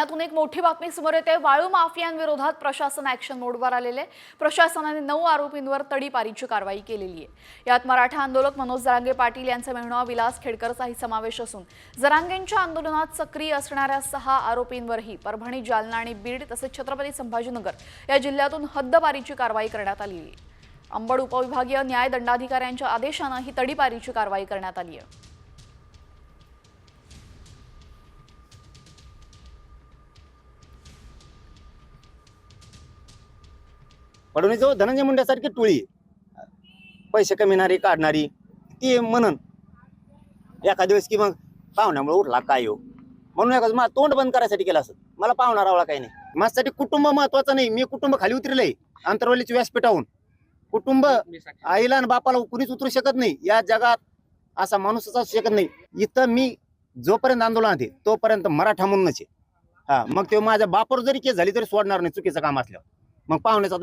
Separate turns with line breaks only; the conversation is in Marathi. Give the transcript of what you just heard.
ठाण्यातून एक मोठी बातमी समोर येते। वाळू माफियांविरोधात प्रशासन ॲक्शन मोडवर आलेले। प्रशासनाने 9 आरोपींवर तडीपारीची कारवाई केलेली आहे। यात मराठा आंदोलक मनोज जरांगे पाटील यांचा मेहुणा विलास खेडकरचाही समावेश असून जरांगेंच्या आंदोलनात सक्रिय असणाऱ्या 6 आरोपींवरही परभणी, जालना आणि बीड तसेच छत्रपती संभाजीनगर या जिल्ह्यातून हद्दपारीची कारवाई करण्यात आली आहे। अंबड उपविभागीय न्याय दंडाधिकाऱ्यांच्या आदेशाने ही तडीपारीची कारवाई करण्यात आली आहे।
फडणवीसजवळ धनंजय मुंडेसारखी टोळी पैसे कमिणारी काढणारी ती म्हणन एखाद्या वेळेस की मग पाहुण्यामुळे उठला काय हो म्हणून एखादं तोंड बंद करायसाठी केलं असत। मला पाहुणा रावळा काही नाही। माझ्यासाठी कुटुंब महत्वाचं नाही। मी कुटुंब खाली उतरलंय आंतरवलीची व्यासपीठाहून। कुटुंब आईला आणि बापाला कुणीच उतरू शकत नाही। या जगात असा माणूसच असू शकत नाही। इथं मी जोपर्यंत आंदोलनात आहे तोपर्यंत मराठा म्हणूनच आहे। हा मग ते माझ्या बापावर जरी केस झाली तरी सोडणार नाही चुकीचं काम असल्यावर। मग पाहुण्याचा